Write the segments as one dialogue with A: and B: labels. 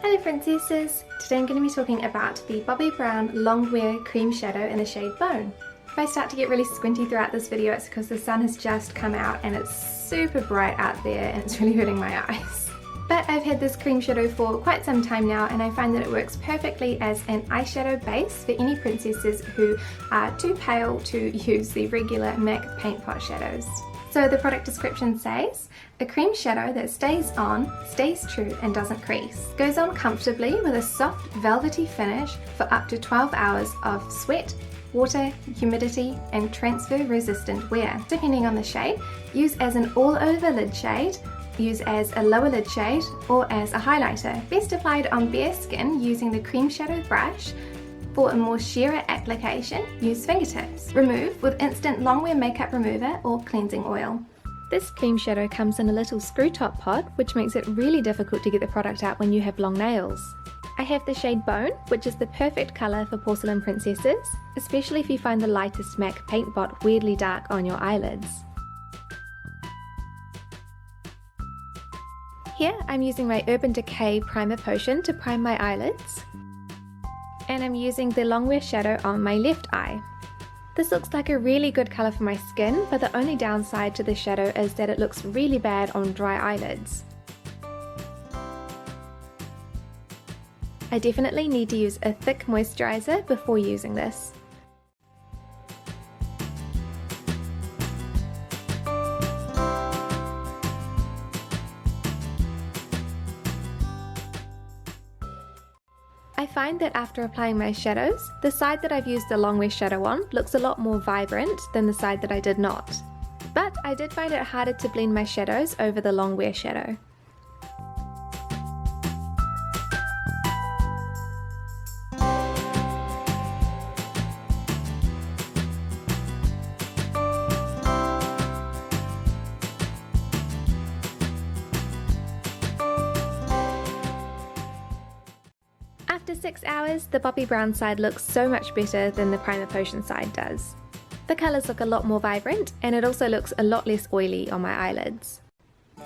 A: Hello princesses! Today I'm going to be talking about the Bobbi Brown Longwear Cream Shadow in the shade Bone. If I start to get really squinty throughout this video, it's because the sun has just come out and it's super bright out there and it's really hurting my eyes. But I've had this cream shadow for quite some time now and I find that it works perfectly as an eyeshadow base for any princesses who are too pale to use the regular MAC paint pot shadows. So the product description says, a cream shadow that stays on, stays true and doesn't crease. Goes on comfortably with a soft velvety finish for up to 12 hours of sweat, water, humidity and transfer resistant wear. Depending on the shade, use as an all over lid shade, use as a lower lid shade or as a highlighter. Best applied on bare skin using the cream shadow brush. For a more sheerer application, use fingertips. Remove with instant longwear makeup remover or cleansing oil. This cream shadow comes in a little screw top pot, which makes it really difficult to get the product out when you have long nails. I have the shade Bone, which is the perfect colour for porcelain princesses, especially if you find the lightest MAC paint pot weirdly dark on your eyelids. Here I'm using my Urban Decay Primer Potion to prime my eyelids. And I'm using the Longwear shadow on my left eye. This looks like a really good colour for my skin, but the only downside to the shadow is that it looks really bad on dry eyelids. I definitely need to use a thick moisturiser before using this. I find that after applying my shadows, the side that I've used the Longwear shadow on looks a lot more vibrant than the side that I did not. But I did find it harder to blend my shadows over the Longwear shadow. After 6 hours, the Bobbi Brown side looks so much better than the Primer Potion side does. The colours look a lot more vibrant and it also looks a lot less oily on my eyelids.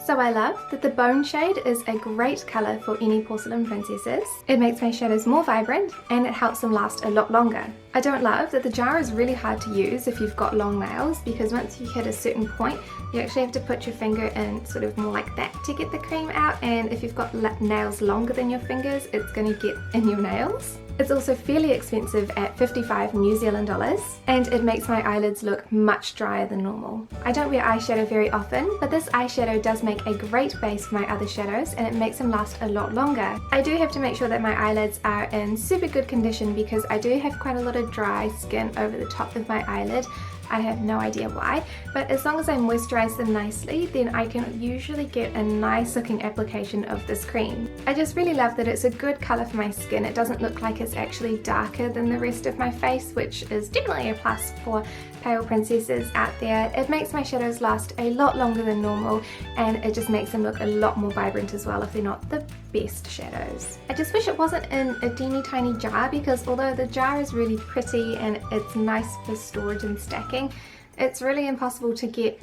A: So I love that the Bone shade is a great colour for any porcelain princesses. It makes my shadows more vibrant and it helps them last a lot longer. I don't love that the jar is really hard to use if you've got long nails, because once you hit a certain point you actually have to put your finger in sort of more like that to get the cream out, and if you've got nails longer than your fingers it's going to get in your nails. It's also fairly expensive at 55 New Zealand dollars and it makes my eyelids look much drier than normal. I don't wear eyeshadow very often, but this eyeshadow does make a great base for my other shadows and it makes them last a lot longer. I do have to make sure that my eyelids are in super good condition because I do have quite a lot of dry skin over the top of my eyelid. I have no idea why, but as long as I moisturize them nicely, then I can usually get a nice looking application of this cream. I just really love that it's a good colour for my skin. It doesn't look like it's actually darker than the rest of my face, which is definitely a plus for pale princesses out there. It makes my shadows last a lot longer than normal and it just makes them look a lot more vibrant as well if they're not the best shadows. I just wish it wasn't in a teeny tiny jar, because although the jar is really pretty and it's nice for storage and stacking, it's really impossible to get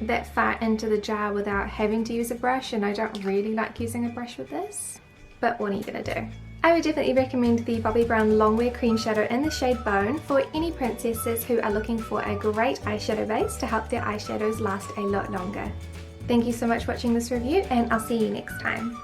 A: that far into the jar without having to use a brush, and I don't really like using a brush with this. But what are you gonna do? I would definitely recommend the Bobbi Brown Longwear Cream Shadow in the shade Bone for any princesses who are looking for a great eyeshadow base to help their eyeshadows last a lot longer. Thank you so much for watching this review and I'll see you next time.